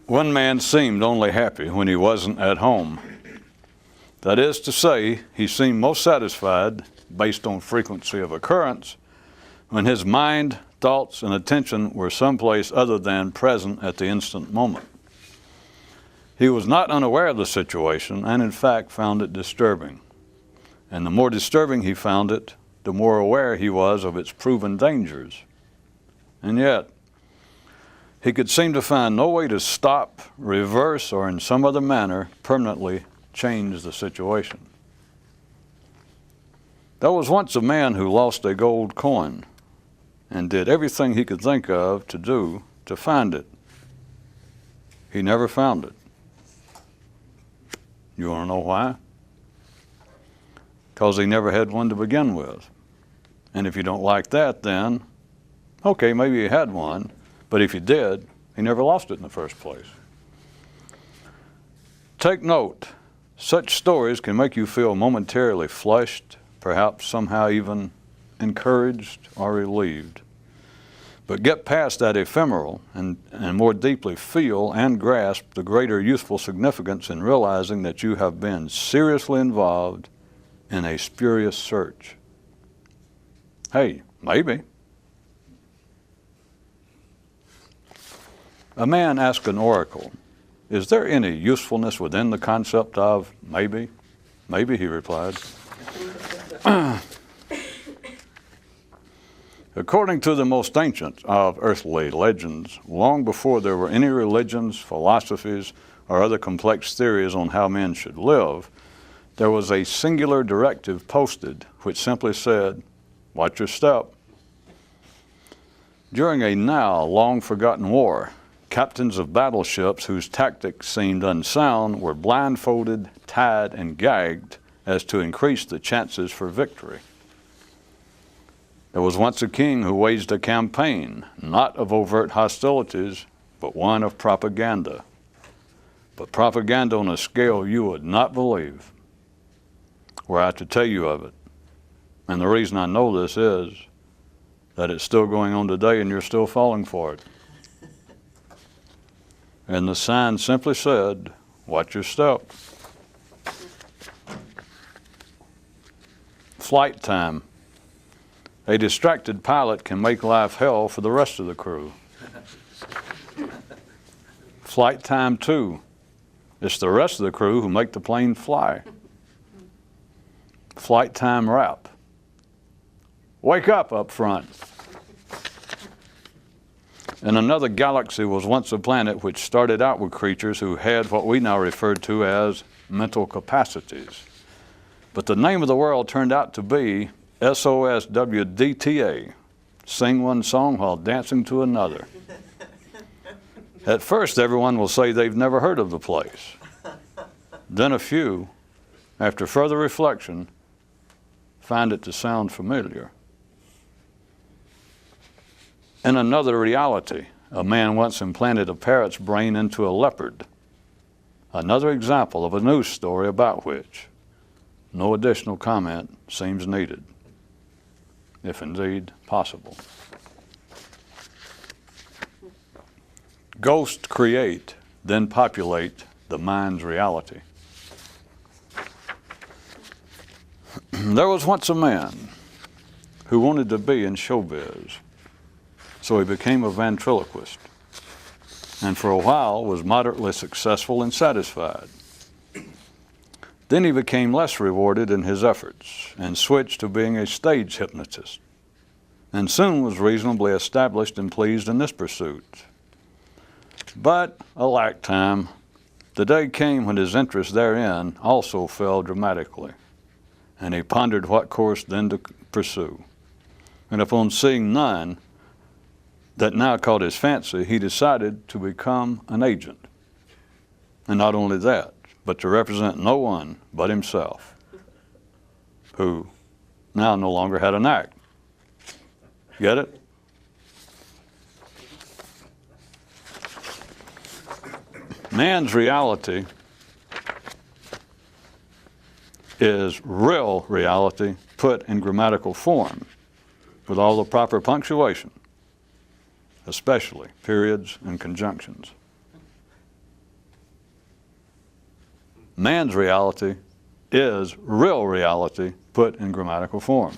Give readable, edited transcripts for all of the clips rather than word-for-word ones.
One man seemed only happy when he wasn't at home. That is to say, he seemed most satisfied, based on frequency of occurrence, when his mind, thoughts, and attention were someplace other than present at the instant moment. He was not unaware of the situation, and in fact found it disturbing. And the more disturbing he found it, the more aware he was of its proven dangers. And yet, he could seem to find no way to stop, reverse, or in some other manner permanently change the situation. There was once a man who lost a gold coin and did everything he could think of to do to find it. He never found it. You want to know why? Because he never had one to begin with. And if you don't like that, then, okay, maybe he had one, but if he did, he never lost it in the first place. Take note, such stories can make you feel momentarily flushed, perhaps somehow even encouraged or relieved. But get past that ephemeral and more deeply feel and grasp the greater useful significance in realizing that you have been seriously involved in a spurious search. Hey, maybe. A man asked an oracle, "Is there any usefulness within the concept of maybe?" "Maybe," he replied. According to the most ancient of earthly legends, long before there were any religions, philosophies, or other complex theories on how men should live, there was a singular directive posted which simply said, "Watch your step." During a now long-forgotten war, captains of battleships whose tactics seemed unsound were blindfolded, tied, and gagged as to increase the chances for victory. There was once a king who waged a campaign, not of overt hostilities, but one of propaganda. But propaganda on a scale you would not believe. Were I to tell you of it. And the reason I know this is that it's still going on today and you're still falling for it. And the sign simply said, "Watch your step." Flight time. A distracted pilot can make life hell for the rest of the crew. Flight time too. It's the rest of the crew who make the plane fly. Flight time rap. Wake up front. In another galaxy was once a planet which started out with creatures who had what we now refer to as mental capacities. But the name of the world turned out to be SOSWDTA, sing one song while dancing to another. At first, everyone will say they've never heard of the place. Then a few, after further reflection, find it to sound familiar. In another reality, a man once implanted a parrot's brain into a leopard. Another example of a news story about which no additional comment seems needed, if indeed possible. Ghosts create, then populate the mind's reality. There was once a man who wanted to be in showbiz, so he became a ventriloquist, and for a while was moderately successful and satisfied. Then he became less rewarded in his efforts and switched to being a stage hypnotist, and soon was reasonably established and pleased in this pursuit. But, alack time, the day came when his interest therein also fell dramatically, and he pondered what course then to pursue. And upon seeing none that now caught his fancy, he decided to become an agent. And not only that, but to represent no one but himself, who now no longer had an act. Get it? Man's reality is real reality put in grammatical form with all the proper punctuation, especially periods and conjunctions. Man's reality is real reality put in grammatical form.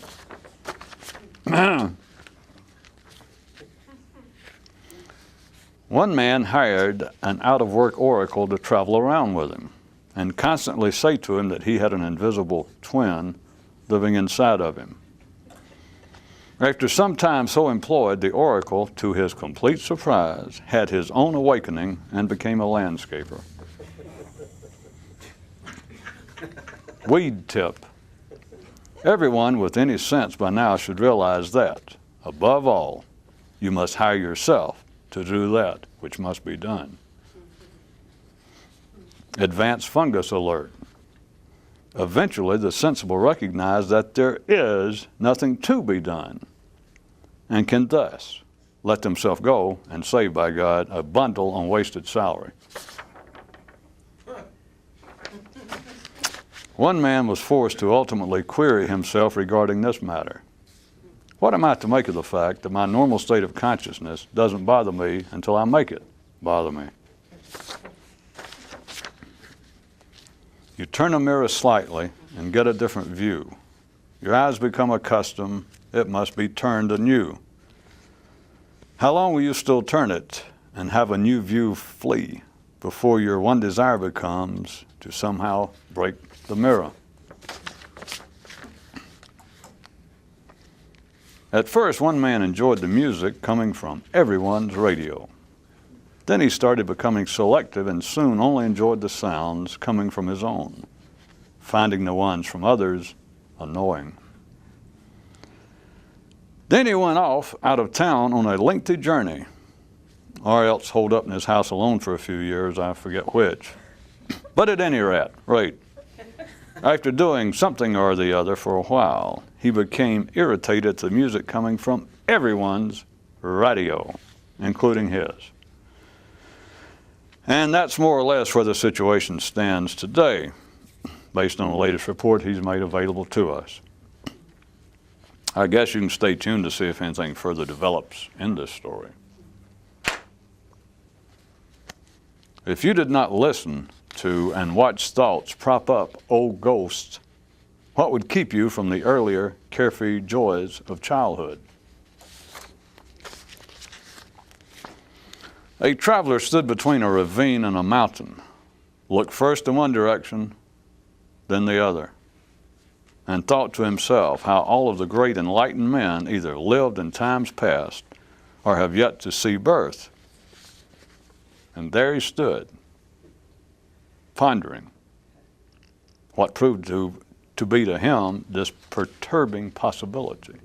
One man hired an out-of-work oracle to travel around with him and constantly say to him that he had an invisible twin living inside of him. After some time so employed, the oracle, to his complete surprise, had his own awakening and became a landscaper. Weed tip. Everyone with any sense by now should realize that, above all, you must hire yourself to do that which must be done. Advanced fungus alert. Eventually, the sensible recognize that there is nothing to be done and can thus let themselves go and save by God a bundle on wasted salary. One man was forced to ultimately query himself regarding this matter. What am I to make of the fact that my normal state of consciousness doesn't bother me until I make it bother me? You turn a mirror slightly and get a different view. Your eyes become accustomed, it must be turned anew. How long will you still turn it and have a new view flee before your one desire becomes to somehow break the mirror? At first, one man enjoyed the music coming from everyone's radio. Then he started becoming selective and soon only enjoyed the sounds coming from his own, finding the ones from others annoying. Then he went off out of town on a lengthy journey, or else holed up in his house alone for a few years, I forget which. But at any rate, after doing something or the other for a while, he became irritated at the music coming from everyone's radio, including his. And that's more or less where the situation stands today, based on the latest report he's made available to us. I guess you can stay tuned to see if anything further develops in this story. If you did not listen to and watch thoughts prop up old ghosts, what would keep you from the earlier carefree joys of childhood? A traveler stood between a ravine and a mountain, looked first in one direction, then the other, and thought to himself how all of the great enlightened men either lived in times past or have yet to see birth. And there he stood, pondering what proved to be to him this perturbing possibility.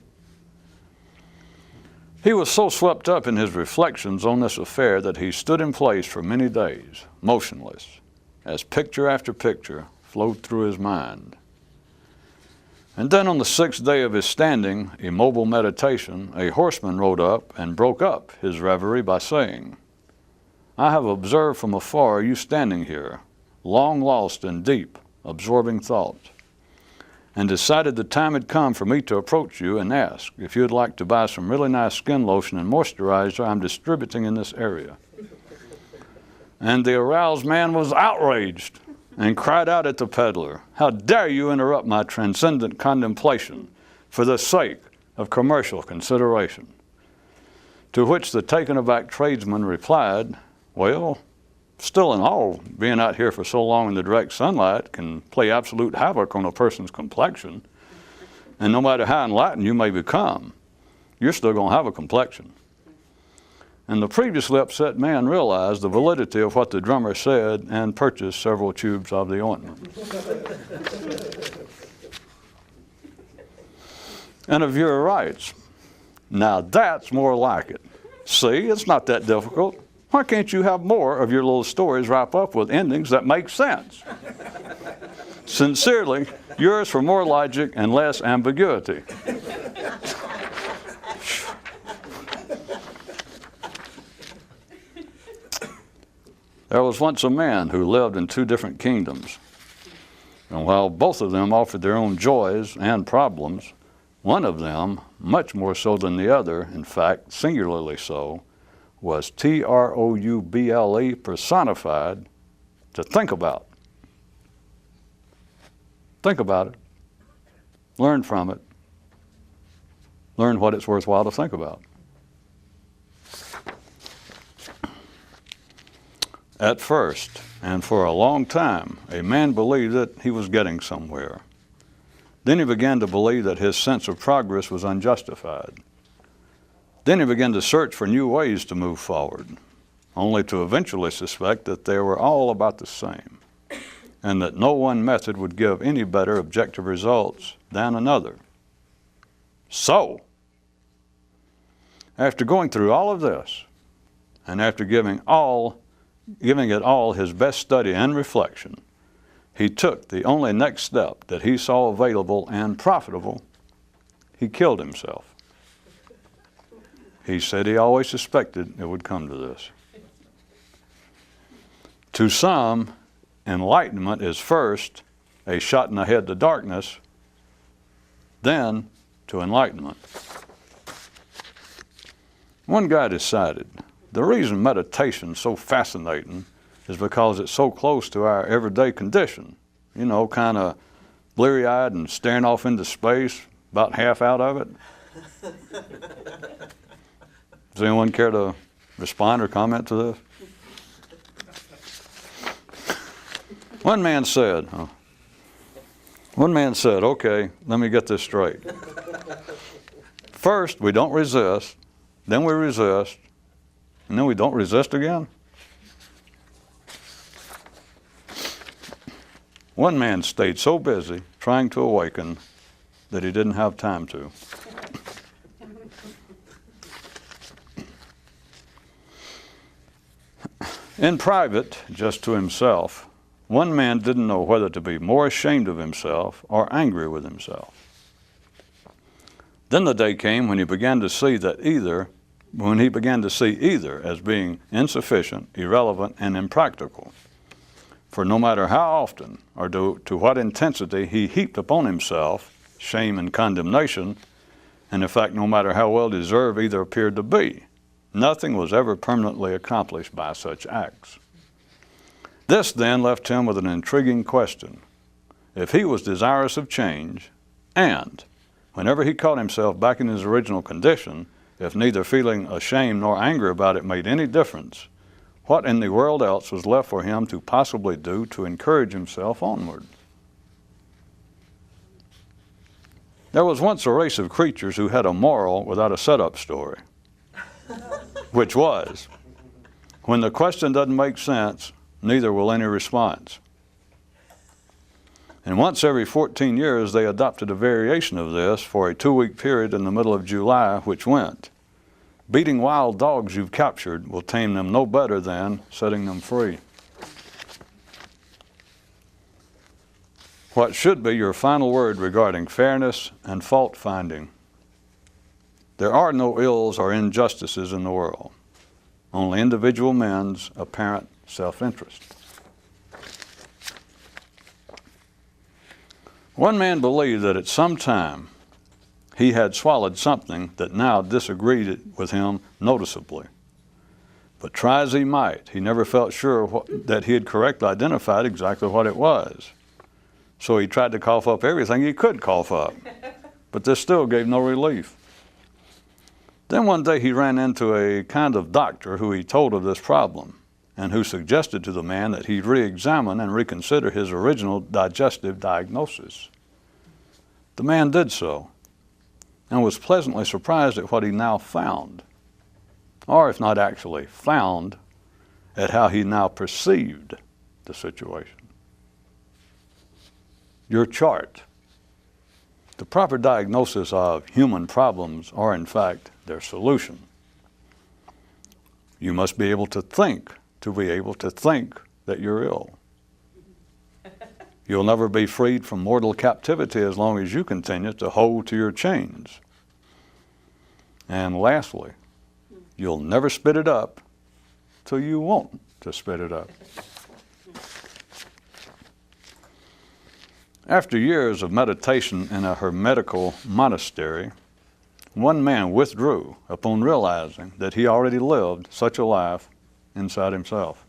He was so swept up in his reflections on this affair that he stood in place for many days, motionless, as picture after picture flowed through his mind. And then on the 6th day of his standing, immobile meditation, a horseman rode up and broke up his reverie by saying, "I have observed from afar you standing here, long lost in deep, absorbing thought, and decided the time had come for me to approach you and ask if you would like to buy some really nice skin lotion and moisturizer I'm distributing in this area." And the aroused man was outraged and cried out at the peddler, "How dare you interrupt my transcendent contemplation for the sake of commercial consideration?" To which the taken aback tradesman replied, "Well, still in all, being out here for so long in the direct sunlight can play absolute havoc on a person's complexion. And no matter how enlightened you may become, you're still going to have a complexion." And the previously upset man realized the validity of what the drummer said and purchased several tubes of the ointment. And a viewer writes, "Now that's more like it. See, it's not that difficult. Why can't you have more of your little stories wrap up with endings that make sense? Sincerely, yours for more logic and less ambiguity." There was once a man who lived in 2 different kingdoms. And while both of them offered their own joys and problems, one of them, much more so than the other, in fact, singularly so, was trouble personified, to think about. Think about it. Learn from it. Learn what it's worthwhile to think about. At first, and for a long time, a man believed that he was getting somewhere. Then he began to believe that his sense of progress was unjustified. Then he began to search for new ways to move forward, only to eventually suspect that they were all about the same, and that no one method would give any better objective results than another. So, after going through all of this, and after giving it all his best study and reflection, he took the only next step that he saw available and profitable. He killed himself. He said he always suspected it would come to this. To some, enlightenment is first a shot in the head to darkness, then to enlightenment. One guy decided the reason meditation's so fascinating is because it's so close to our everyday condition. You know, kind of bleary-eyed and staring off into space, about half out of it. Does anyone care to respond or comment to this? One man said, okay, let me get this straight. First, we don't resist, then we resist, and then we don't resist again? One man stayed so busy trying to awaken that he didn't have time to. In private, just to himself, one man didn't know whether to be more ashamed of himself or angry with himself. Then the day came when he began to see either as being insufficient, irrelevant, and impractical. For no matter how often or to what intensity he heaped upon himself shame and condemnation, and in fact no matter how well deserved either appeared to be, nothing was ever permanently accomplished by such acts. This then left him with an intriguing question. If he was desirous of change, and whenever he caught himself back in his original condition, if neither feeling ashamed nor angry about it made any difference, what in the world else was left for him to possibly do to encourage himself onward? There was once a race of creatures who had a moral without a setup story, which was, when the question doesn't make sense, neither will any response. And once every 14 years, they adopted a variation of this for a 2-week period in the middle of July, which went, beating wild dogs you've captured will tame them no better than setting them free. What should be your final word regarding fairness and fault finding? There are no ills or injustices in the world, only individual men's apparent self-interest. One man believed that at some time he had swallowed something that now disagreed with him noticeably. But try as he might, he never felt sure that he had correctly identified exactly what it was. So he tried to cough up everything he could cough up, but this still gave no relief. Then one day he ran into a kind of doctor who he told of this problem, and who suggested to the man that he re-examine and reconsider his original digestive diagnosis. The man did so, and was pleasantly surprised at what he now found, or if not actually found, at how he now perceived the situation. Your chart. The proper diagnosis of human problems are in fact their solution. You must be able to think to be able to think that you're ill. You'll never be freed from mortal captivity as long as you continue to hold to your chains. And lastly, you'll never spit it up till you want to spit it up. After years of meditation in a hermetical monastery, one man withdrew upon realizing that he already lived such a life inside himself.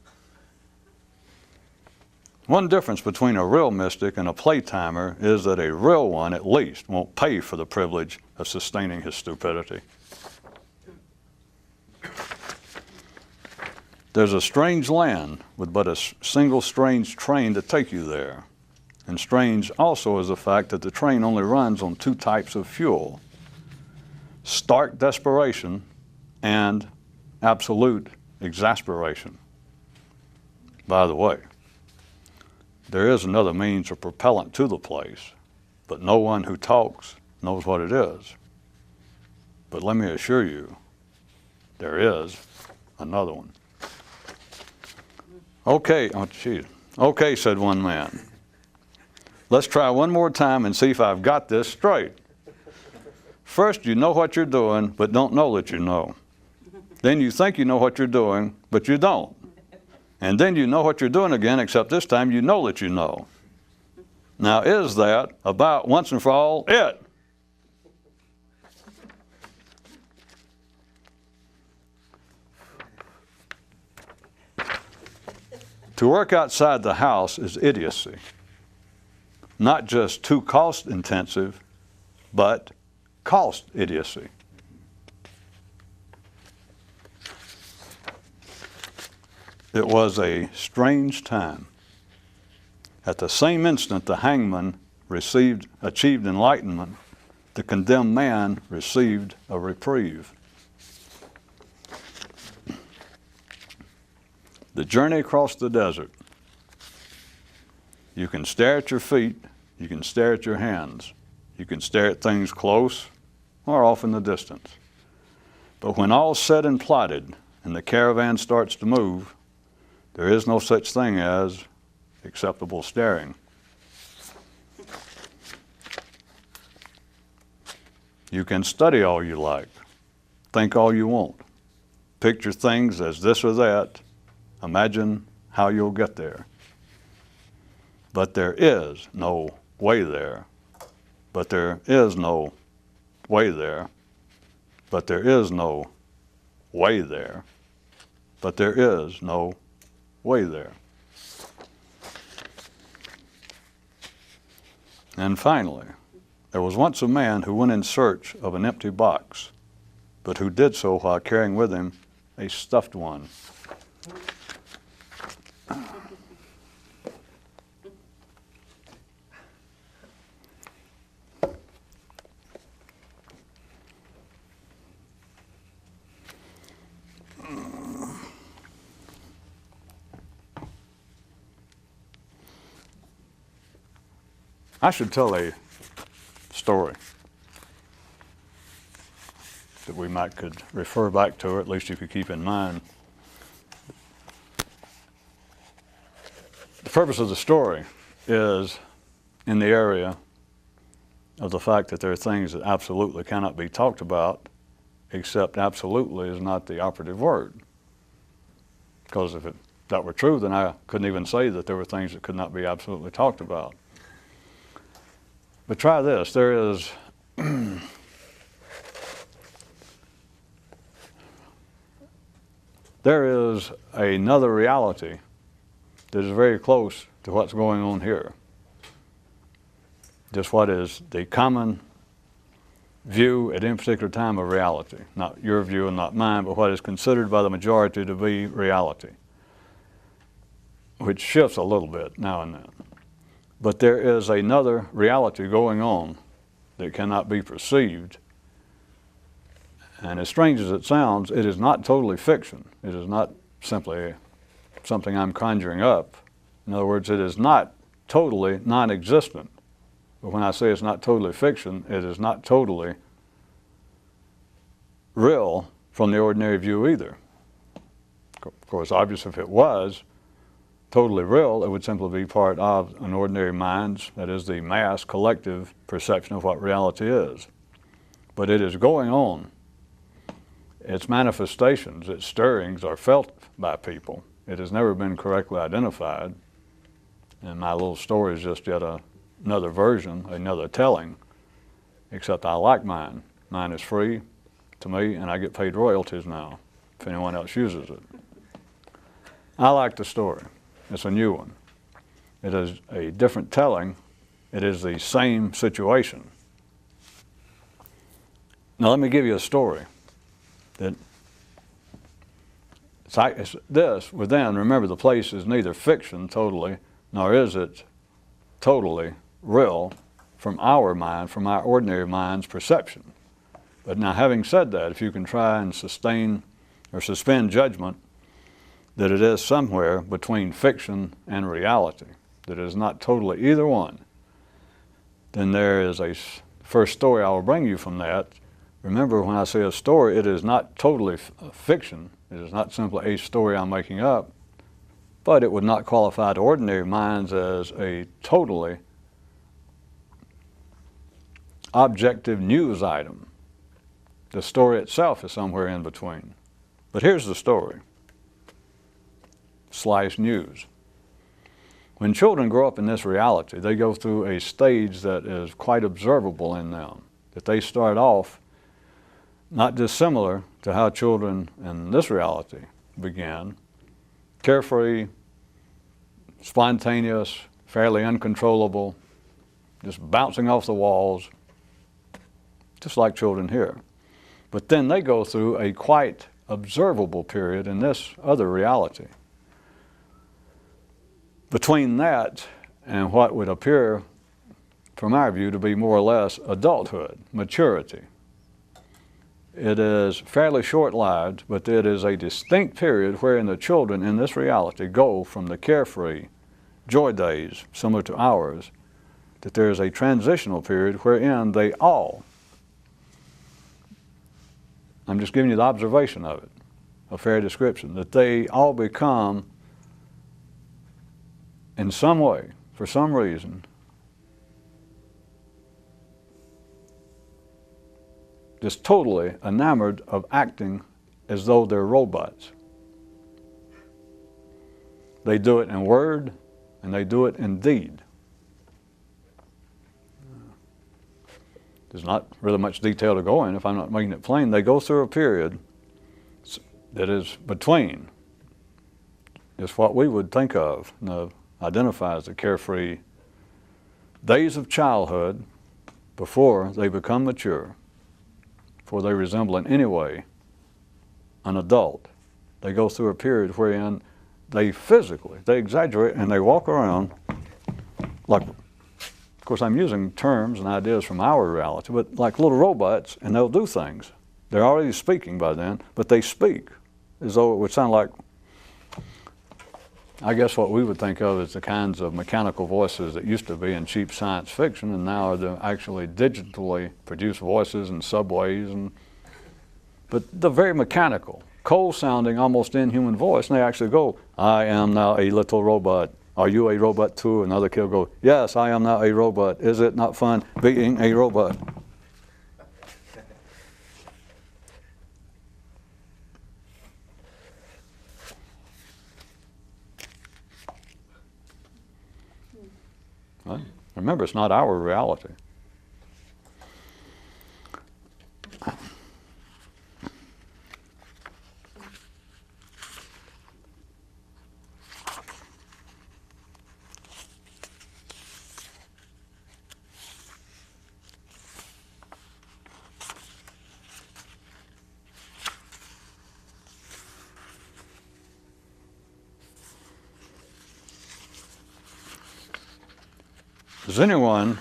One difference between a real mystic and a playtimer is that a real one, at least, won't pay for the privilege of sustaining his stupidity. There's a strange land with but a single strange train to take you there. And strange also is the fact that the train only runs on two types of fuel: stark desperation and absolute exasperation. By the way, there is another means of propellant to the place, but no one who talks knows what it is. But let me assure you, there is another one. Okay, oh geez. Okay, said one man. Let's try one more time and see if I've got this straight. First, you know what you're doing, but don't know that you know. Then you think you know what you're doing, but you don't. And then you know what you're doing again, except this time you know that you know. Now, is that about once and for all it? To work outside the house is idiocy. Not just too cost intensive, but cost idiocy. It was a strange time. At the same instant the hangman achieved enlightenment, the condemned man received a reprieve. The journey across the desert. You can stare at your feet, you can stare at your hands, you can stare at things close or off in the distance. But when all's said and plotted and the caravan starts to move, there is no such thing as acceptable staring. You can study all you like, think all you want, picture things as this or that, imagine how you'll get there. But there is no way there. But there is no way there. But there is no way there. But there is no way there. And finally, there was once a man who went in search of an empty box, but who did so while carrying with him a stuffed one. I should tell a story that we could refer back to, or at least you could keep in mind. The purpose of the story is in the area of the fact that there are things that absolutely cannot be talked about, except absolutely is not the operative word. Because if that were true, then I couldn't even say that there were things that could not be absolutely talked about. But try this. There is another reality that is very close to what's going on here. Just what is the common view at any particular time of reality. Not your view and not mine, but what is considered by the majority to be reality, which shifts a little bit now and then. But there is another reality going on that cannot be perceived. And as strange as it sounds, it is not totally fiction. It is not simply something I'm conjuring up. In other words, it is not totally non-existent. But when I say it's not totally fiction, it is not totally real from the ordinary view either. Of course, obviously, if it was totally real, it would simply be part of an ordinary mind's, that is the mass collective perception of what reality is. But it is going on. Its manifestations, its stirrings are felt by people. It has never been correctly identified. And my little story is just yet another version, another telling, except I like mine. Mine is free to me, and I get paid royalties now if anyone else uses it. I like the story. It's a new one. it is a different telling, it is the same situation. Now let me give you a story that it's this within. Remember, the place is neither fiction totally, nor is it totally real from our mind, from our ordinary mind's perception. But now, having said that, if you can try and sustain or suspend judgment that it is somewhere between fiction and reality, that it is not totally either one, then there is a first story I will bring you from that. Remember, when I say a story, it is not totally fiction. It is not simply a story I'm making up, but it would not qualify to ordinary minds as a totally objective news item. The story itself is somewhere in between. But here's the story. Slice news. When children grow up in this reality, they go through a stage that is quite observable in them, that they start off not dissimilar to how children in this reality began, carefree, spontaneous, fairly uncontrollable, just bouncing off the walls, just like children here. But then they go through a quite observable period in this other reality. Between that and what would appear, from our view, to be more or less adulthood, maturity, it is fairly short-lived, but it is a distinct period wherein the children in this reality go from the carefree joy days, similar to ours, that there is a transitional period wherein they all, I'm just giving you the observation of it, a fair description, that they all become, in some way, for some reason, just totally enamored of acting as though they're robots. They do it in word and they do it in deed. There's not really much detail to go in if I'm not making it plain. They go through a period that is between just what we would think of and identify as the carefree days of childhood before they become mature, before they resemble in any way an adult. They go through a period wherein they physically, they exaggerate and they walk around like, of course I'm using terms and ideas from our reality, but like little robots, and they'll do things. They're already speaking by then, but they speak as though it would sound like, I guess what we would think of as the kinds of mechanical voices that used to be in cheap science fiction and now are the actually digitally produced voices in subways, but they're very mechanical, cold-sounding, almost inhuman voice, and they actually go, I am now a little robot. Are you a robot too? Another kid will go, yes, I am now a robot. Is it not fun being a robot? Well, remember, it's not our reality. Does anyone,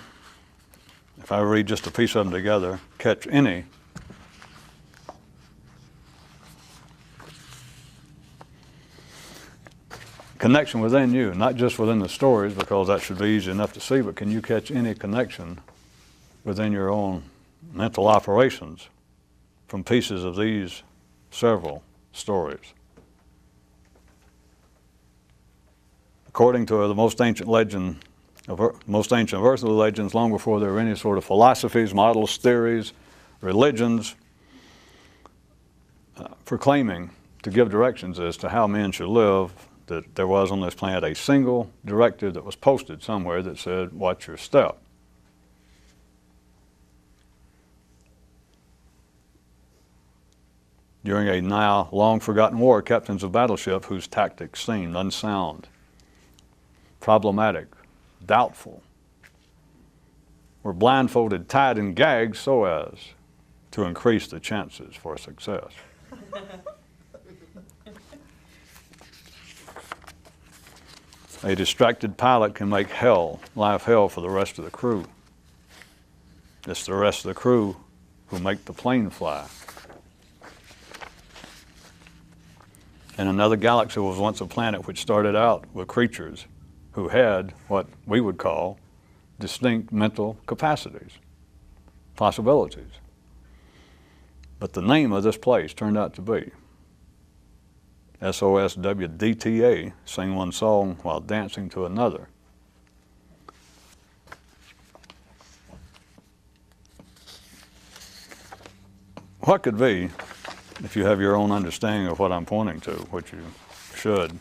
if I read just a piece of them together, catch any connection within you, not just within the stories, because that should be easy enough to see, but can you catch any connection within your own mental operations from pieces of these several stories? According to the most ancient legend, most ancient earthly legends, long before there were any sort of philosophies, models, theories, religions, proclaiming to give directions as to how men should live, that there was on this planet a single directive that was posted somewhere that said, watch your step. During a now long forgotten war, captains of battleship whose tactics seemed unsound problematic, doubtful. We're blindfolded, tied, and gagged so as to increase the chances for success. A distracted pilot can make life hell for the rest of the crew. It's the rest of the crew who make the plane fly. In another galaxy was once a planet which started out with creatures who had what we would call distinct mental capacities, possibilities. But the name of this place turned out to be SOSWDTA, sing one song while dancing to another. What could be, if you have your own understanding of what I'm pointing to, which you should,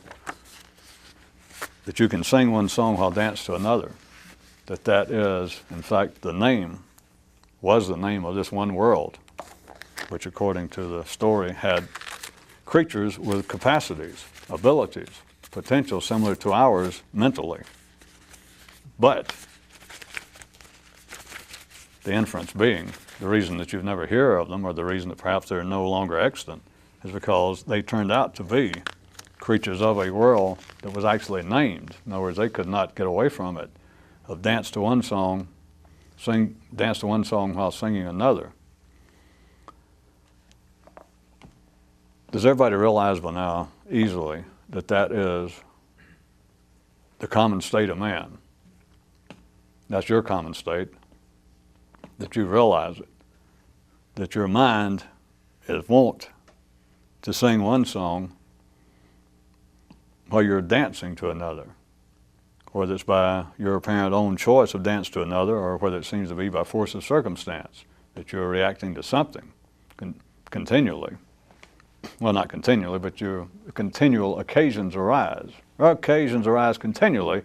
that you can sing one song while dance to another, that is, in fact, was the name of this one world, which according to the story had creatures with capacities, abilities, potential similar to ours mentally. But the inference being, the reason that you've never heard of them, or the reason that perhaps they're no longer extant, is because they turned out to be creatures of a world that was actually named. In other words, they could not get away from it, of dance to one song while singing another. Does everybody realize by now, easily, that is the common state of man? That's your common state, that you realize it, that your mind is wont to sing one song while you're dancing to another, whether it's by your apparent own choice of dance to another, or whether it seems to be by force of circumstance, that you're reacting to something continually. Well, not continually, but your continual occasions arise. Occasions arise continually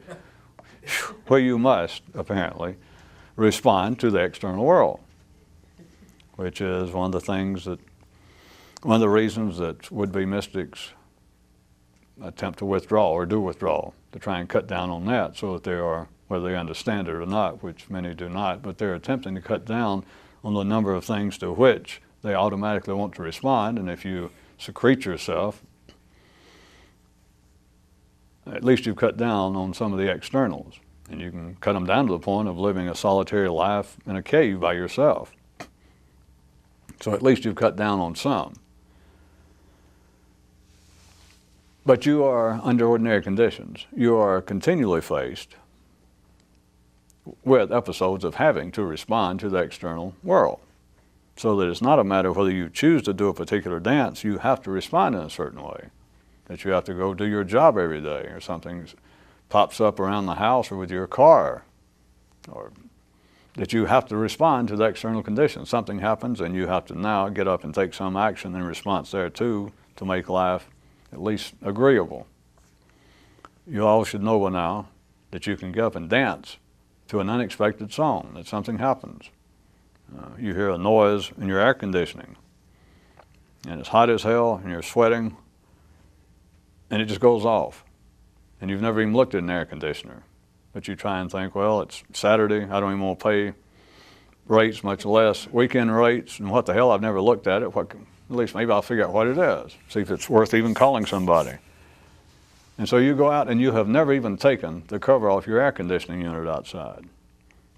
where you must, apparently, respond to the external world, which is one of the reasons that would-be mystics attempt to withdraw or do withdraw, to try and cut down on that, so that they are, whether they understand it or not, which many do not, but they're attempting to cut down on the number of things to which they automatically want to respond. And if you secrete yourself, at least you've cut down on some of the externals, and you can cut them down to the point of living a solitary life in a cave by yourself. So at least you've cut down on some. But you are, under ordinary conditions, you are continually faced with episodes of having to respond to the external world. So that it's not a matter of whether you choose to do a particular dance, you have to respond in a certain way. That you have to go do your job every day, or something pops up around the house or with your car, or that you have to respond to the external conditions. Something happens and you have to now get up and take some action in response thereto to make life at least agreeable. You all should know by now that you can get up and dance to an unexpected song, that something happens. You hear a noise in your air conditioning, and it's hot as hell, and you're sweating, and it just goes off. And you've never even looked at an air conditioner. But you try and think, well, it's Saturday, I don't even want to pay rates, much less weekend rates, and what the hell, I've never looked at it. At least maybe I'll figure out what it is, see if it's worth even calling somebody. And so you go out and you have never even taken the cover off your air conditioning unit outside.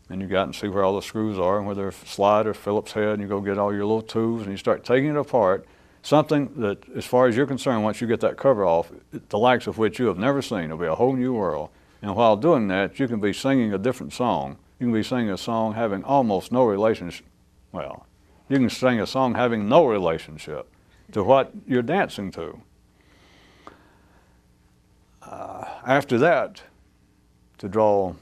And you go out and see where all the screws are, and where they're slide or Phillips head, and you go get all your little tubes and you start taking it apart. Something that, as far as you're concerned, once you get that cover off, the likes of which you have never seen, it'll be a whole new world. And while doing that, you can be singing a different song. You can be singing a song having almost no relationship. Well, you can sing a song having no relationship to what you're dancing to. After that, to draw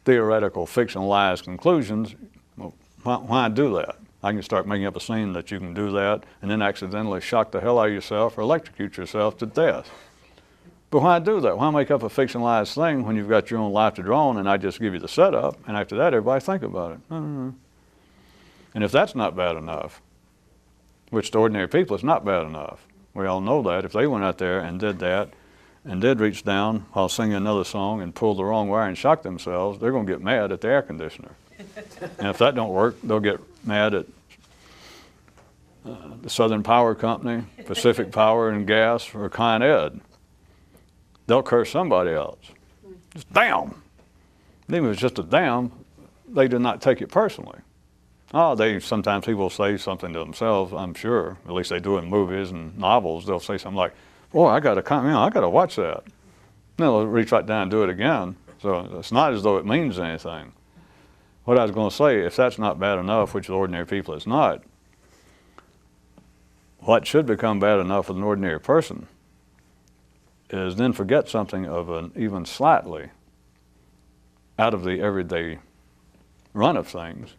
theoretical, fictionalized conclusions, well, why do that? I can start making up a scene that you can do that and then accidentally shock the hell out of yourself or electrocute yourself to death. But why do that? Why make up a fictionalized thing when you've got your own life to draw on, and I just give you the setup, and after that everybody think about it? And if that's not bad enough, which to ordinary people is not bad enough, we all know that, if they went out there and did that and did reach down while singing another song and pull the wrong wire and shock themselves, they're going to get mad at the air conditioner. And if that don't work, they'll get mad at the Southern Power Company, Pacific Power and Gas, or Con Ed. They'll curse somebody else. Just damn. Even if it's just a damn, they do not take it personally. Oh, sometimes people say something to themselves, I'm sure. At least they do in movies and novels. They'll say something like, boy, I got to watch that. Then they'll reach right down and do it again. So it's not as though it means anything. What I was going to say, if that's not bad enough, which the ordinary people is not, what should become bad enough with an ordinary person is then forget something of an even slightly out of the everyday run of things,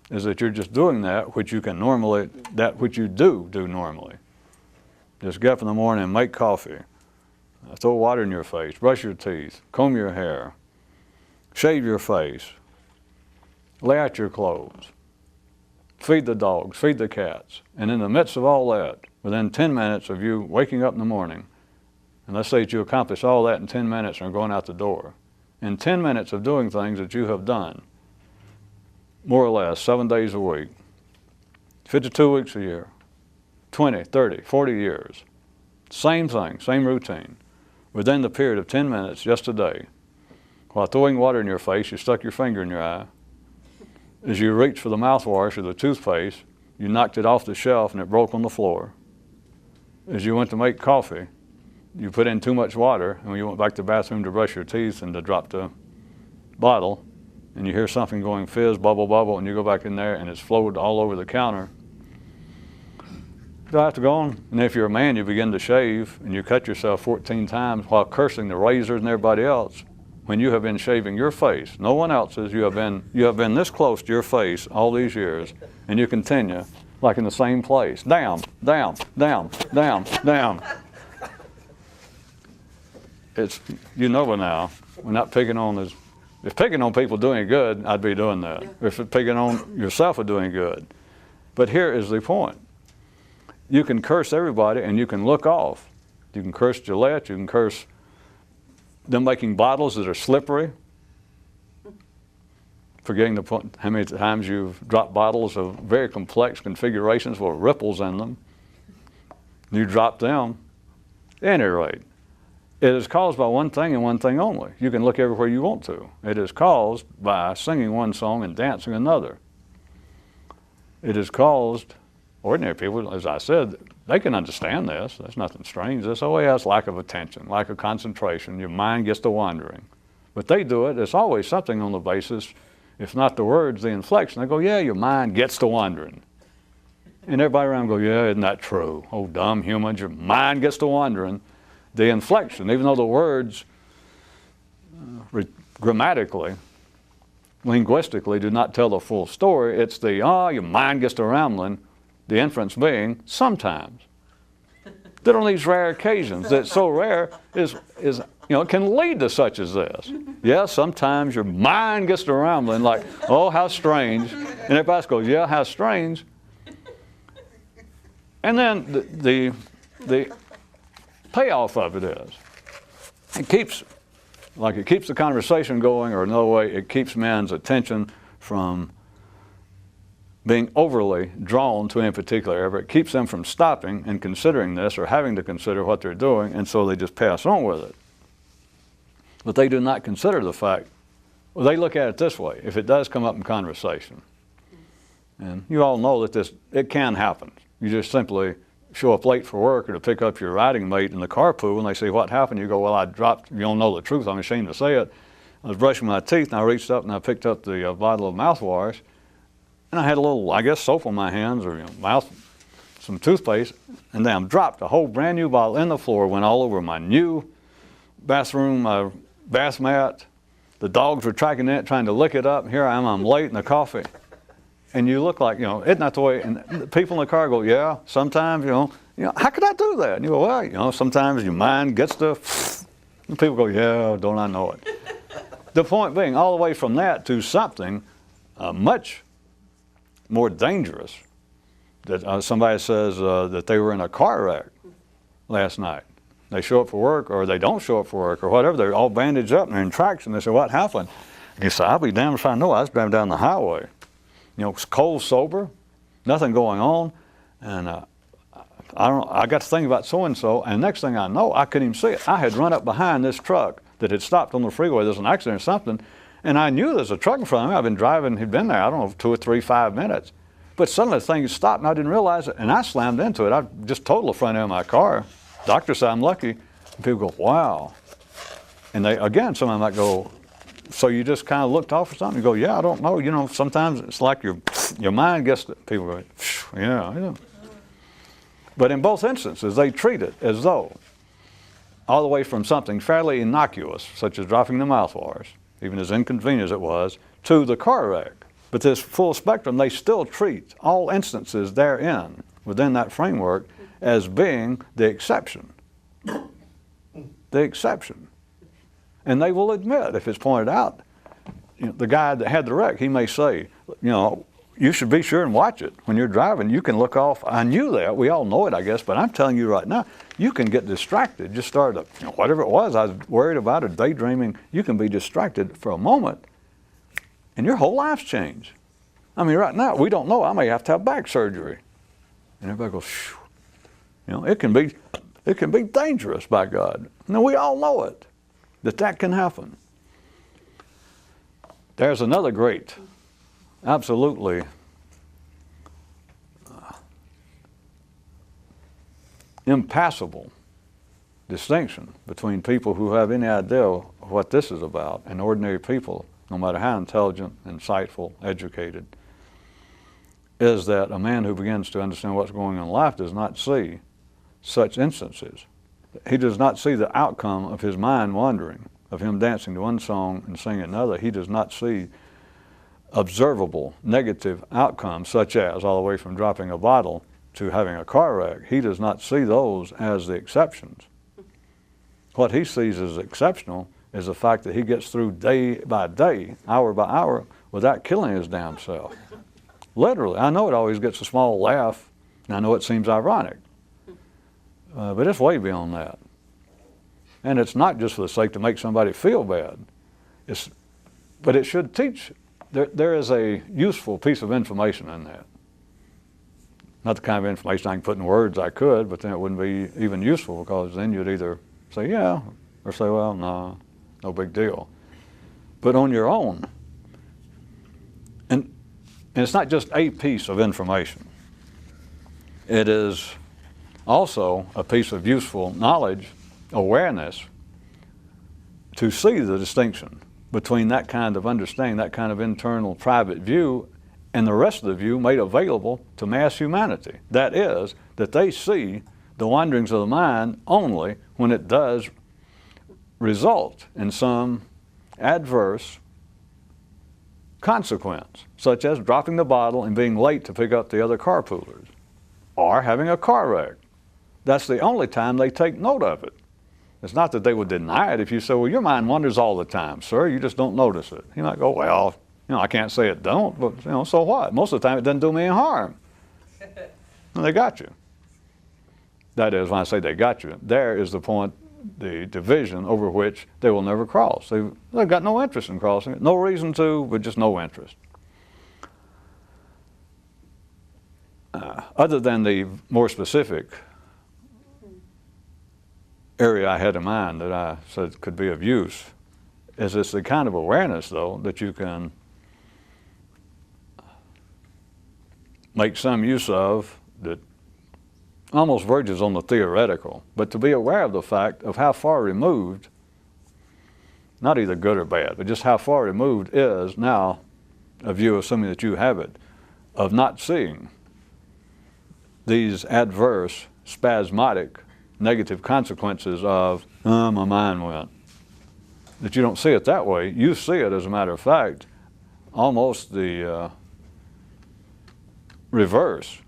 is that you're just doing that which you can normally, that which you do normally. Just get up in the morning and make coffee, throw water in your face, brush your teeth, comb your hair, shave your face, lay out your clothes, feed the dogs, feed the cats. And in the midst of all that, within 10 minutes of you waking up in the morning, and let's say that you accomplish all that in 10 minutes and are going out the door, in 10 minutes of doing things that you have done, more or less, 7 days a week, 52 weeks a year, 20, 30, 40 years, same thing, same routine. Within the period of 10 minutes, just a day, while throwing water in your face, you stuck your finger in your eye. As you reached for the mouthwash or the toothpaste, you knocked it off the shelf and it broke on the floor. As you went to make coffee, you put in too much water, and when you went back to the bathroom to brush your teeth and to drop the bottle, and you hear something going fizz, bubble, bubble, and you go back in there and it's flowed all over the counter. You'll have to go on. And if you're a man, you begin to shave and you cut yourself 14 times while cursing the razors and everybody else. When you have been shaving your face, no one else's, you have been this close to your face all these years, and you continue like in the same place. Down, down, down, down, down. It's, you know by now, we're not picking on this. If picking on people doing good, I'd be doing that. If picking on yourself for doing good. But here is the point. You can curse everybody and you can look off. You can curse Gillette, you can curse them making bottles that are slippery, forgetting the point, how many times you've dropped bottles of very complex configurations with ripples in them. You drop them. At any rate, it is caused by one thing and one thing only. You can look everywhere you want to. It is caused by singing one song and dancing another. It is caused, ordinary people, as I said, they can understand this. There's nothing strange. This always has lack of attention, lack of concentration. Your mind gets to wandering. But they do it. It's always something on the basis, if not the words, the inflection. They go, yeah, your mind gets to wandering. And everybody around go, yeah, isn't that true? Oh, dumb humans, your mind gets to wandering. The inflection, even though the words grammatically, linguistically do not tell the full story, it's the, your mind gets to rambling, the inference being, sometimes. That on these rare occasions, that's so rare, is can lead to such as this. Yeah, sometimes your mind gets to rambling like, oh, how strange. And everybody goes, yeah, how strange. And then the payoff of it is, it keeps the conversation going, or another way, it keeps man's attention from being overly drawn to any particular area. It keeps them from stopping and considering this or having to consider what they're doing, and so they just pass on with it. But they do not consider the fact, well, they look at it this way, if it does come up in conversation, and you all know that it can happen. You just simply show up late for work or to pick up your riding mate in the carpool, and they say, what happened? You go, well, I dropped, you don't know the truth, I'm ashamed to say it. I was brushing my teeth, and I reached up and I picked up the bottle of mouthwash, and I had a little, I guess, soap on my hands or some toothpaste, and then I dropped a whole brand new bottle in the floor, went all over my new bathroom bath mat. The dogs were tracking it, trying to lick it up. Here I am, I'm late in the coffee. And you look like, isn't that the way? And the people in the car go, yeah, sometimes, how could I do that? And you go, well, sometimes your mind gets to, and people go, yeah, don't I know it? The point being, all the way from that to something much more dangerous, that somebody says that they were in a car wreck last night. They show up for work, or they don't show up for work, or whatever. They're all bandaged up and they're in traction. They say, what happened? And you say, I'll be damned if I know. I was driving down the highway. You know, cold, sober, nothing going on. And I got to think about so-and-so, and next thing I know, I couldn't even see it. I had run up behind this truck that had stopped on the freeway. There's an accident or something, and I knew there's a truck in front of me. I've been driving, he'd been there, I don't know, 2 or 3, 5 minutes. But suddenly the thing stopped, and I didn't realize it, and I slammed into it. I just totaled the front end of my car. Doctor said I'm lucky. And people go, wow. And they, again, some of them might go, so you just kind of looked off or something? You go, yeah, I don't know. You know, sometimes it's like your mind gets, people go, yeah. But in both instances, they treat it as though, all the way from something fairly innocuous, such as dropping the mouthwash, even as inconvenient as it was, to the car wreck. But this full spectrum, they still treat all instances therein, within that framework, as being the exception. The exception. And they will admit, if it's pointed out, you know, the guy that had the wreck, he may say, you know, you should be sure and watch it. When you're driving, you can look off. I knew that. We all know it, I guess, but I'm telling you right now, you can get distracted. Just start, you know, whatever it was I was worried about or daydreaming, you can be distracted for a moment, and your whole life's changed. I mean, right now, we don't know. I may have to have back surgery. And everybody goes, phew. You know, it can be dangerous, by God. Now, we all know it, that can happen. There's another great, absolutely impassable distinction between people who have any idea what this is about and ordinary people, no matter how intelligent, insightful, educated, is that a man who begins to understand what's going on in life does not see such instances. He does not see the outcome of his mind wandering, of him dancing to one song and singing another. He does not see observable negative outcomes, such as all the way from dropping a bottle to having a car wreck. He does not see those as the exceptions. What he sees as exceptional is the fact that he gets through day by day, hour by hour, without killing his damn self. Literally. I know it always gets a small laugh, and I know it seems ironic, but it's way beyond that. And it's not just for the sake to make somebody feel bad. But it should teach. There is a useful piece of information in that. Not the kind of information I can put in words I could, but then it wouldn't be even useful, because then you'd either say, yeah, or say, well, no big deal. But on your own, and it's not just a piece of information. It is also a piece of useful knowledge, awareness, to see the distinction between that kind of understanding, that kind of internal private view, and the rest of the view made available to mass humanity. That is, that they see the wanderings of the mind only when it does result in some adverse consequence, such as dropping the bottle and being late to pick up the other carpoolers, or having a car wreck. That's the only time they take note of it. It's not that they would deny it. If you say, well, your mind wanders all the time, sir, you just don't notice it. He might go, well, you know, I can't say it don't, but, you know, so what? Most of the time it doesn't do me any harm. And they got you. That is, when I say they got you, there is the point, the division over which they will never cross. They've got no interest in crossing it. No reason to, but just no interest. Other than the more specific area I had in mind that I said could be of use, is it's the kind of awareness, though, that you can make some use of that almost verges on the theoretical, but to be aware of the fact of how far removed, not either good or bad, but just how far removed is now a view, assuming that you have it, of not seeing these adverse, spasmodic, negative consequences of, my mind went. That you don't see it that way. You see it, as a matter of fact, almost the reverse.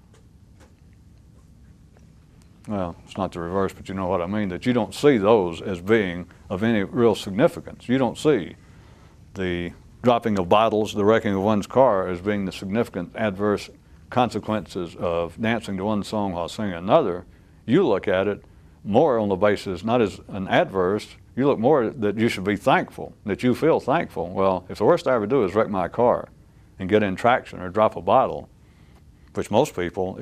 Well, it's not the reverse, but you know what I mean, that you don't see those as being of any real significance. You don't see the dropping of bottles, the wrecking of one's car as being the significant adverse consequences of dancing to one song while singing another. You look at it more on the basis, not as an adverse, you look more that you should be thankful, that you feel thankful. Well, if the worst I ever do is wreck my car and get in traction or drop a bottle, which most people,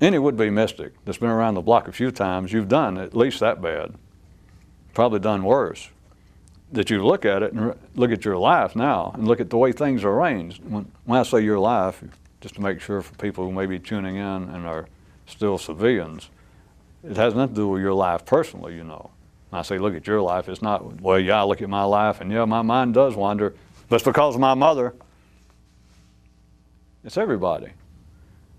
any would-be mystic that's been around the block a few times, you've done at least that bad, probably done worse. That you look at it and look at your life now and look at the way things are arranged. When I say your life, just to make sure for people who may be tuning in and are still civilians, it has nothing to do with your life personally, you know. When I say look at your life, it's not, well, yeah, I look at my life and yeah, my mind does wander, but it's because of my mother. It's everybody.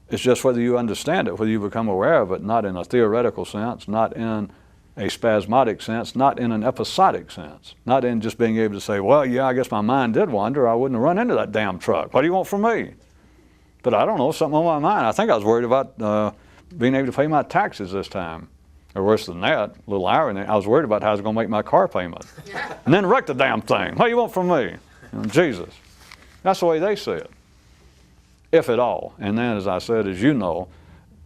It's just whether you understand it, whether you become aware of it, not in a theoretical sense, not in a spasmodic sense, not in an episodic sense, not in just being able to say, well, yeah, I guess my mind did wander. I wouldn't have run into that damn truck. What do you want from me? But I don't know, something on my mind. I think I was worried about being able to pay my taxes this time. Or worse than that, a little irony, I was worried about how I was going to make my car payment. And then wreck the damn thing. What do you want from me? Jesus. That's the way they see it, if at all. And then, as I said, as you know,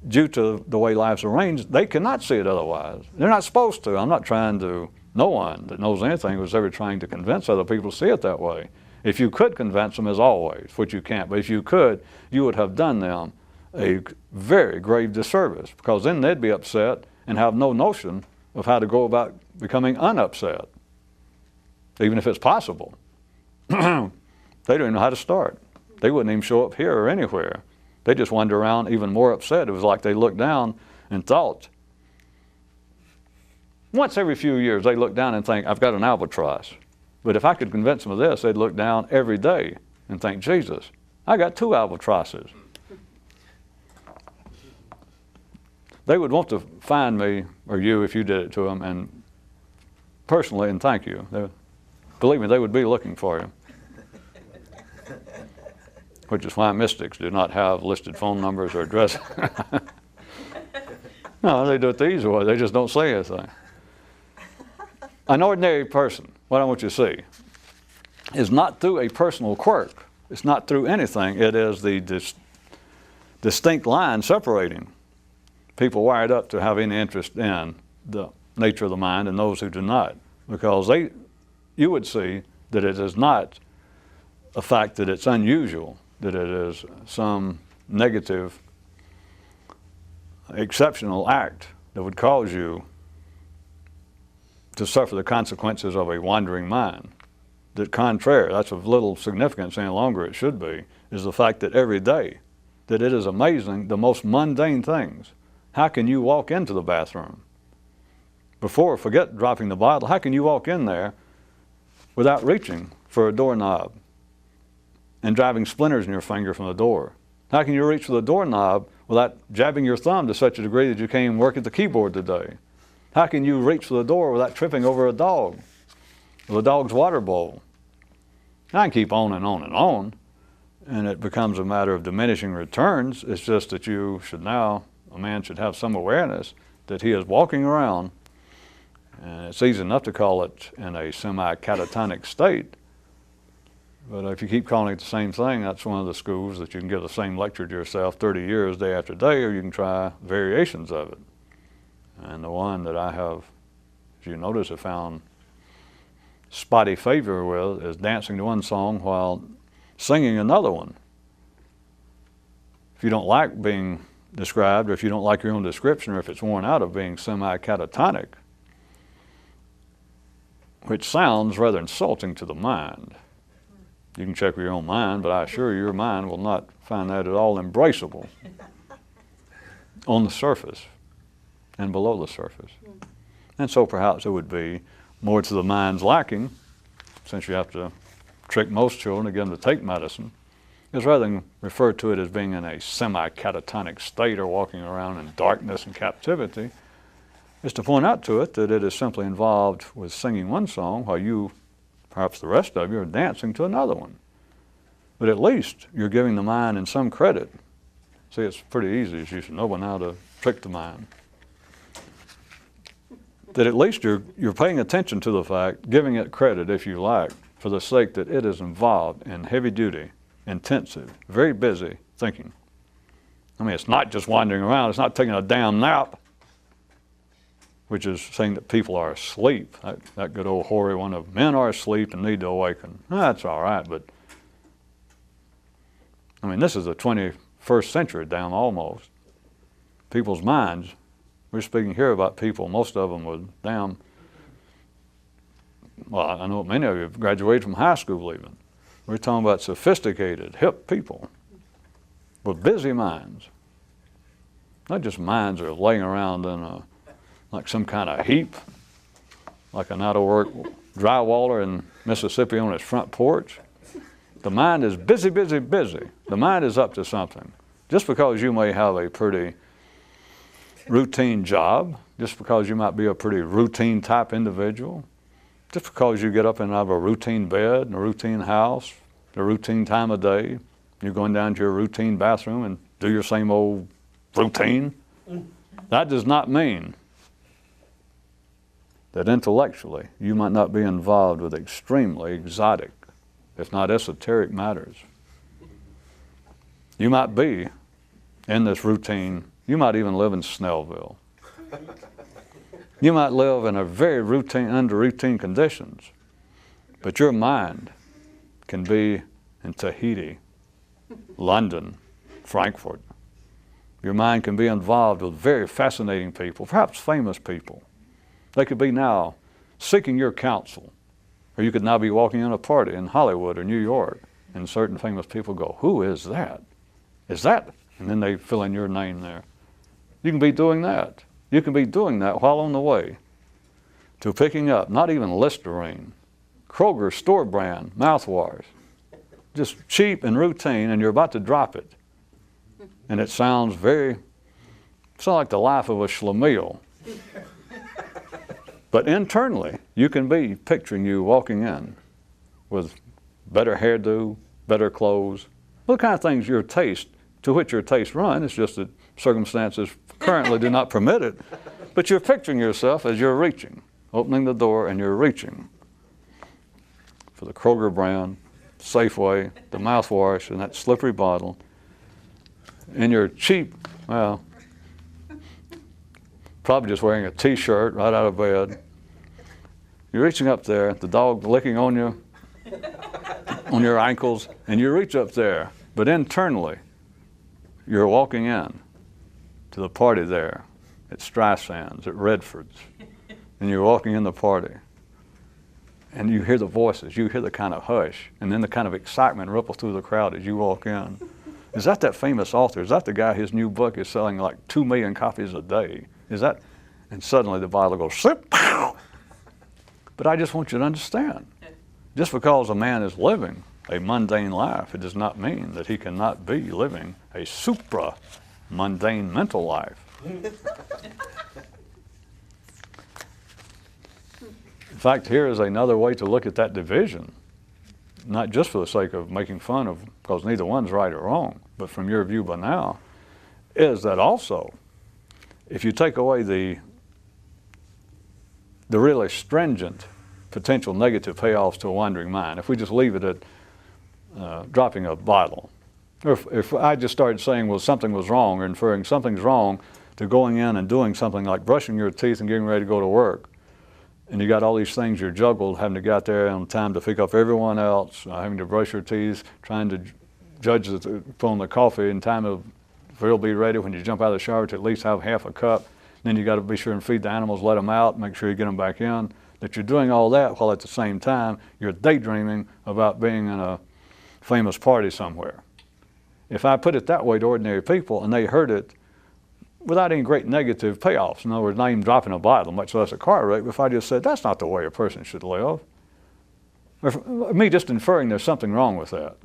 due to the way life's arranged, they cannot see it otherwise. They're not supposed to. I'm not trying to, no one that knows anything was ever trying to convince other people to see it that way. If you could convince them, as always, which you can't, but if you could, you would have done them a very grave disservice, because then they'd be upset and have no notion of how to go about becoming unupset, even if it's possible. They don't even know how to start. They wouldn't even show up here or anywhere. They just wander around even more upset. It was like they looked down and thought. Once every few years, they look down and think, I've got an albatross. But if I could convince them of this, they'd look down every day and think, Jesus, I got 2 albatrosses. They would want to find me, or you, if you did it to them, and personally, and thank you. Believe me, they would be looking for you. Which is why mystics do not have listed phone numbers or addresses. No, they do it the easy way. They just don't say anything. An ordinary person, what I want you to see, is not through a personal quirk. It's not through anything. It is the distinct line separating people wired up to have any interest in the nature of the mind and those who do not. Because you would see that it is not a fact that it's unusual, that it is some negative, exceptional act that would cause you to suffer the consequences of a wandering mind. That contrary, that's of little significance any longer, it should be, is the fact that every day, that it is amazing, the most mundane things. How can you walk into the bathroom? Forget dropping the bottle, how can you walk in there without reaching for a doorknob and driving splinters in your finger from the door? How can you reach for the doorknob without jabbing your thumb to such a degree that you can't even work at the keyboard today? How can you reach for the door without tripping over a dog with a dog's water bowl? I can keep on and on and on, and it becomes a matter of diminishing returns. It's just that you should now, a man should have some awareness that he is walking around, and it's easy enough to call it in a semi-catatonic state. But if you keep calling it the same thing, that's one of the schools that you can give the same lecture to yourself 30 years, day after day, or you can try variations of it. And the one that I have, as you notice, have found spotty favor with is dancing to one song while singing another one. If you don't like being described, or if you don't like your own description, or if it's worn out of being semi-catatonic, which sounds rather insulting to the mind. You can check with your own mind, but I assure you your mind will not find that at all embraceable on the surface and below the surface. And so perhaps it would be more to the mind's liking, since you have to trick most children to get them to take medicine, is rather than refer to it as being in a semi-catatonic state or walking around in darkness and captivity, is to point out to it that it is simply involved with singing one song while you, perhaps the rest of you, are dancing to another one. But at least you're giving the mind in some credit. See, it's pretty easy, as you should know by now, to trick the mind. That at least you're paying attention to the fact, giving it credit, if you like, for the sake that it is involved in heavy-duty, intensive, very busy thinking. I mean, it's not just wandering around. It's not taking a damn nap. which is saying that people are asleep. That good old hoary one of men are asleep and need to awaken. That's all right, but I mean, this is the 21st century down almost. People's minds, we're speaking here about people, most of them were down. Well, I know many of you have graduated from high school even. We're talking about sophisticated, hip people with busy minds. Not just minds that are laying around in like some kind of heap, like an out-of-work drywaller in Mississippi on his front porch. The mind is busy, busy, busy. The mind is up to something. Just because you may have a pretty routine job, just because you might be a pretty routine type individual, just because you get up and have a routine bed and a routine house, a routine time of day, you're going down to your routine bathroom and do your same old routine, that does not mean that intellectually you might not be involved with extremely exotic, if not esoteric matters. You might be in this routine. You might even live in Snellville. You might live in a very routine, under routine conditions, but your mind can be in Tahiti, London, Frankfurt. Your mind can be involved with very fascinating people, perhaps famous people. They could be now seeking your counsel, or you could now be walking in a party in Hollywood or New York, and certain famous people go, "Who is that? Is that?" And then they fill in your name there. You can be doing that. You can be doing that while on the way to picking up, not even Listerine, Kroger store brand mouthwash, just cheap and routine, and you're about to drop it. And it sounds like the life of a schlemiel. But internally, you can be picturing you walking in with better hairdo, better clothes, what kind of things to which your taste run. It's just that circumstances currently do not permit it. But you're picturing yourself as you're reaching, opening the door and you're reaching for the Kroger brand, Safeway, the mouthwash, and that slippery bottle. And you're cheap, well, probably just wearing a t-shirt right out of bed. You're reaching up there, the dog licking on you, on your ankles, and you reach up there. But internally, you're walking in to the party there at Streisand's, at Redford's, and you're walking in the party. And you hear the voices, you hear the kind of hush, and then the kind of excitement ripple through the crowd as you walk in. Is that famous author? Is that the guy, his new book is selling like 2 million copies a day? Is that? And suddenly the Bible goes, slip, pow! But I just want you to understand, just because a man is living a mundane life, it does not mean that he cannot be living a supra-mundane mental life. In fact, here is another way to look at that division, not just for the sake of making fun of, because neither one's right or wrong, but from your view by now, is that also, if you take away the really stringent potential negative payoffs to a wandering mind, if we just leave it at dropping a bottle, or if I just started saying, well, something was wrong, or inferring something's wrong to going in and doing something like brushing your teeth and getting ready to go to work, and you got all these things you're juggled, having to get there on time to pick up everyone else, having to brush your teeth, trying to judge on the coffee in time for it'll be ready when you jump out of the shower to at least have half a cup. Then you got to be sure and feed the animals, let them out, make sure you get them back in. That you're doing all that while at the same time you're daydreaming about being in a famous party somewhere. If I put it that way to ordinary people and they heard it without any great negative payoffs, in other words, not even dropping a bottle, much less a car wreck, but if I just said, that's not the way a person should live, or me just inferring there's something wrong with that.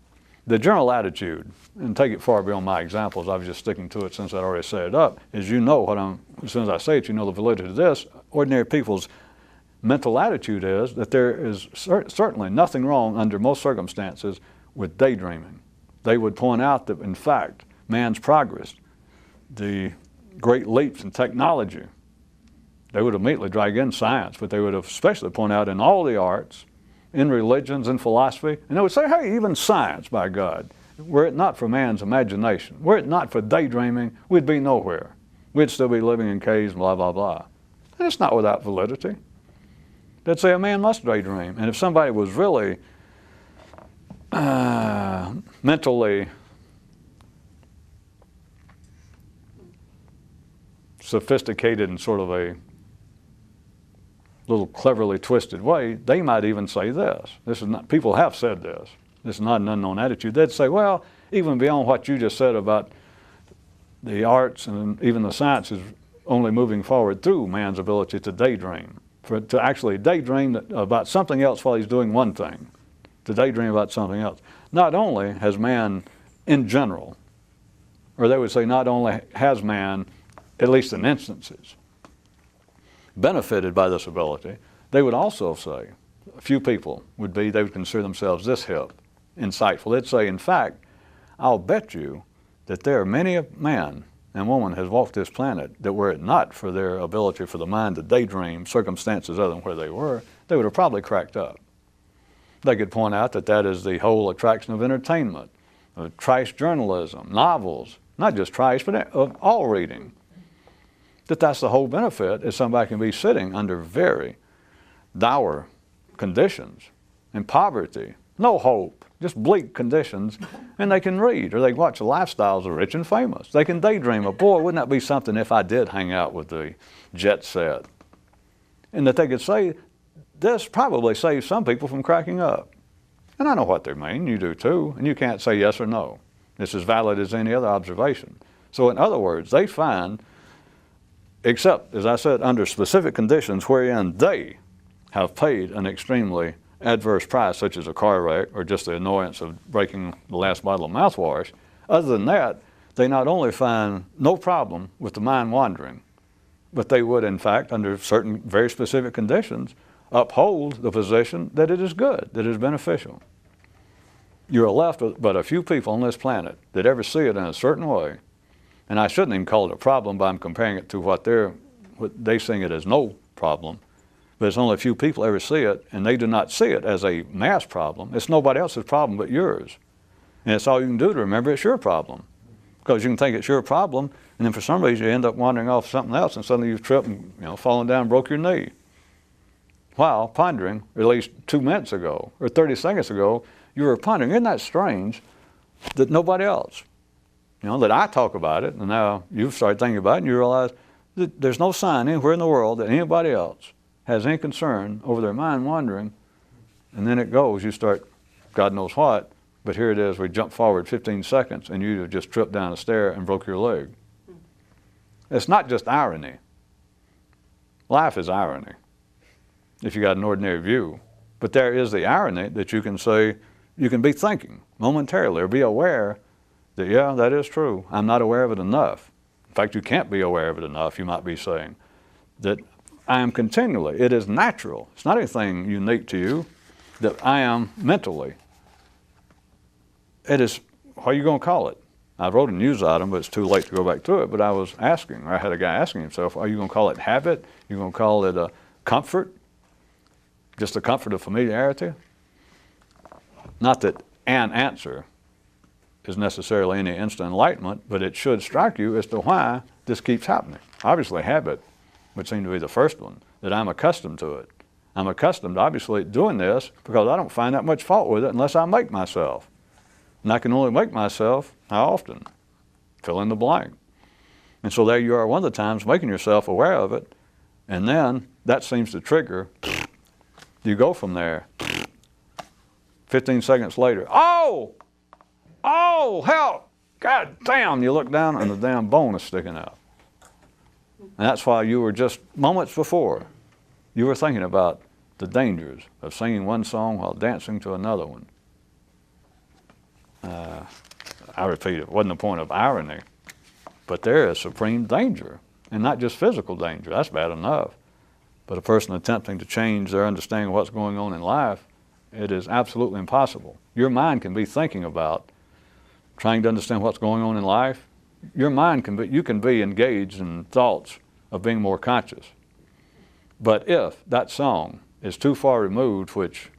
The general attitude, and take it far beyond my examples, I was just sticking to it since I'd already set it up, is as soon as I say it, you know the validity of this. Ordinary people's mental attitude is that there is certainly nothing wrong under most circumstances with daydreaming. They would point out that, in fact, man's progress, the great leaps in technology, they would immediately drag in science, but they would have especially point out in all the arts, in religions and philosophy, and they would say, hey, even science, by God, were it not for man's imagination, were it not for daydreaming, we'd be nowhere. We'd still be living in caves, blah, blah, blah. And it's not without validity. They'd say a man must daydream. And if somebody was really mentally sophisticated in sort of a little cleverly twisted way, they might even say this. This is not, people have said this. This is not an unknown attitude. They'd say, well, even beyond what you just said about the arts and even the sciences only moving forward through man's ability to daydream, to actually daydream about something else while he's doing one thing, to daydream about something else. Not only has man in general, or they would say not only has man, at least in instances, benefited by this ability, they would also say, a few people would be, they would consider themselves this hip, insightful. They'd say, in fact, I'll bet you that there are many a man and woman has walked this planet that were it not for their ability for the mind to daydream circumstances other than where they were, they would have probably cracked up. They could point out that that is the whole attraction of entertainment, of trice journalism, novels, not just trice, but of all reading. That's the whole benefit, is somebody can be sitting under very dour conditions, in poverty, no hope, just bleak conditions, and they can read, or they watch the lifestyles of rich and famous. They can daydream of, boy, wouldn't that be something if I did hang out with the jet set? And that they could say, this probably saves some people from cracking up. And I know what they mean, you do too, and you can't say yes or no. It's as valid as any other observation. So in other words, they find, except, as I said, under specific conditions wherein they have paid an extremely adverse price, such as a car wreck or just the annoyance of breaking the last bottle of mouthwash. Other than that, they not only find no problem with the mind wandering, but they would, in fact, under certain very specific conditions, uphold the position that it is good, that it is beneficial. You're left with but a few people on this planet that ever see it in a certain way, and I shouldn't even call it a problem, but I'm comparing it to what they see it as no problem. But it's only a few people ever see it, and they do not see it as a mass problem. It's nobody else's problem but yours. And it's all you can do to remember it's your problem. Because you can think it's your problem, and then for some reason you end up wandering off something else, and suddenly you've tripped and fallen down and broke your knee. While pondering, or at least 2 minutes ago, or 30 seconds ago, you were pondering, isn't that strange that nobody else, that I talk about it, and now you've started thinking about it, and you realize that there's no sign anywhere in the world that anybody else has any concern over their mind wandering, and then it goes, you start, God knows what, but here it is, we jump forward 15 seconds and you just tripped down a stair and broke your leg. It's not just irony. Life is irony, if you got an ordinary view. But there is the irony that you can say, you can be thinking momentarily or be aware that, yeah, that is true. I'm not aware of it enough. In fact, you can't be aware of it enough, you might be saying, that I am continually, it is natural, it's not anything unique to you, that I am mentally. It is, what are you going to call it? I wrote a news item, but it's too late to go back through it, but I was asking, I had a guy asking himself, are you going to call it habit? Are you going to call it a comfort? Just a comfort of familiarity? Not that an answer is necessarily any instant enlightenment, but it should strike you as to why this keeps happening. Obviously habit would seem to be the first one, that I'm accustomed to it. I'm accustomed, obviously, to doing this because I don't find that much fault with it unless I make myself. And I can only make myself, how often? Fill in the blank. And so there you are one of the times making yourself aware of it, and then that seems to trigger, you go from there, 15 seconds later, oh, help, God damn, you look down and the damn bone is sticking out. And that's why you were just moments before, you were thinking about the dangers of singing one song while dancing to another one. I repeat, it wasn't the point of irony, but there is supreme danger, and not just physical danger, that's bad enough. But a person attempting to change their understanding of what's going on in life, it is absolutely impossible. Your mind can be thinking about trying to understand what's going on in life. Your mind can be, you can be engaged in thoughts of being more conscious. But if that song is too far removed, which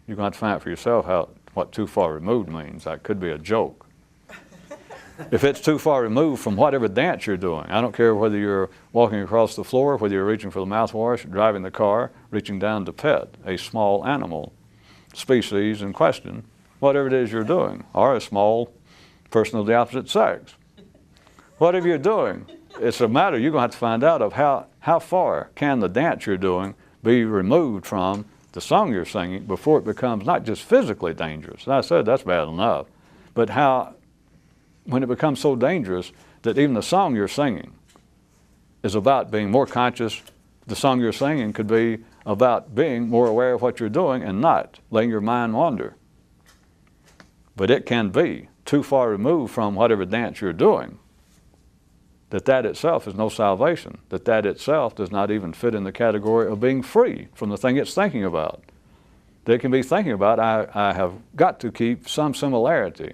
you're going to have to find out for yourself what too far removed means. That could be a joke. If it's too far removed from whatever dance you're doing, I don't care whether you're walking across the floor, whether you're reaching for the mouthwash, driving the car, reaching down to pet a small animal species in question, whatever it is you're doing, or a small person of the opposite sex. Whatever you're doing, it's a matter you're going to have to find out of how far can the dance you're doing be removed from the song you're singing before it becomes not just physically dangerous. And I said that's bad enough, but when it becomes so dangerous that even the song you're singing is about being more conscious, the song you're singing could be about being more aware of what you're doing and not letting your mind wander. But it can be too far removed from whatever dance you're doing that itself is no salvation, that itself does not even fit in the category of being free from the thing it's thinking about. They can be thinking about, I have got to keep some similarity.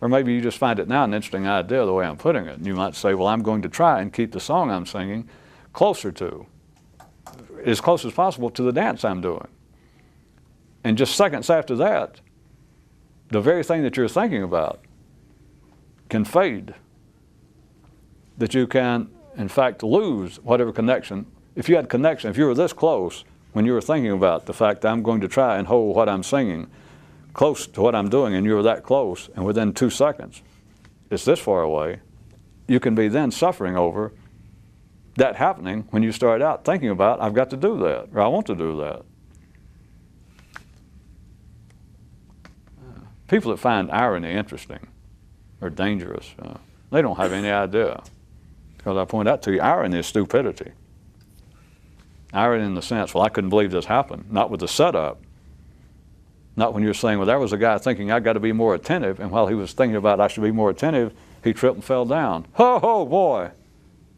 Or maybe you just find it now an interesting idea the way I'm putting it. And you might say, well, I'm going to try and keep the song I'm singing closer to, as close as possible to the dance I'm doing. And just seconds after that, the very thing that you're thinking about can fade. That you can, in fact, lose whatever connection. If you had connection, if you were this close when you were thinking about the fact that I'm going to try and hold what I'm singing close to what I'm doing, and you were that close, and within 2 seconds, it's this far away, you can be then suffering over that happening when you start out thinking about, I've got to do that, or I want to do that. People that find irony interesting or dangerous, they don't have any idea. Because I point out to you, irony is stupidity. Irony in the sense, well, I couldn't believe this happened. Not with the setup. Not when you're saying, well, there was a guy thinking I've got to be more attentive, and while he was thinking about I should be more attentive, he tripped and fell down. Oh boy!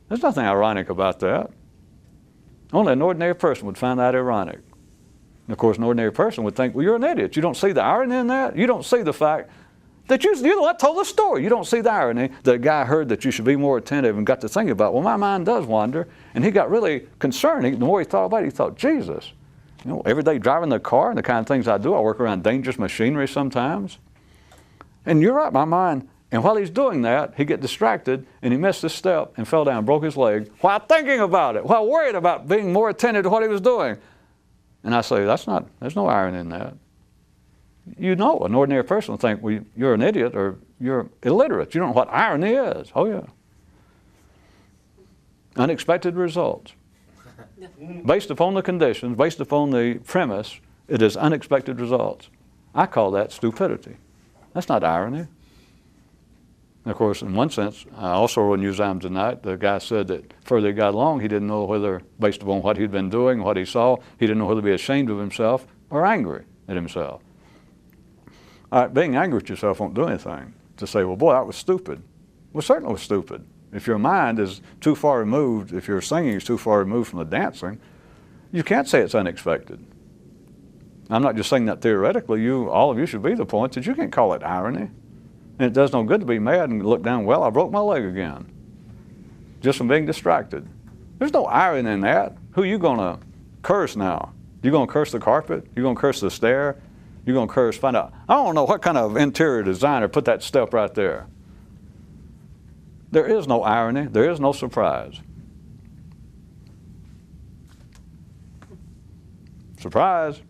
There's nothing ironic about that. Only an ordinary person would find that ironic. And of course, an ordinary person would think, well, you're an idiot. You don't see the irony in that? You don't see the fact that you're the one that told the story. You don't see the irony that a guy heard that you should be more attentive and got to think about, well, my mind does wander. And he got really concerned. The more he thought about it, he thought, Jesus, every day driving the car and the kind of things I do, I work around dangerous machinery sometimes. And you're right, my mind. And while he's doing that, he gets distracted and he missed his step and fell down, broke his leg, while thinking about it, while worried about being more attentive to what he was doing. And I say, there's no irony in that. You know, an ordinary person will think, well, you're an idiot or you're illiterate. You don't know what irony is. Oh, yeah. Unexpected results. Based upon the conditions, based upon the premise, it is unexpected results. I call that stupidity. That's not irony. And of course, in one sense, I also wrote in News Times tonight, the guy said that further he got along, he didn't know whether, based upon what he'd been doing, what he saw, he didn't know whether to be ashamed of himself or angry at himself. All right, being angry at yourself won't do anything. To say, well, boy, that was stupid. Well, certainly it was stupid. If your mind is too far removed, if your singing is too far removed from the dancing, you can't say it's unexpected. I'm not just saying that theoretically. All of you should be the point that you can't call it irony. And it does no good to be mad and look down, well, I broke my leg again, just from being distracted. There's no irony in that. Who are you going to curse now? You going to curse the carpet? You going to curse the stair? You're going to curse, find out. I don't know what kind of interior designer put that step right there. There is no irony. There is no surprise. Surprise.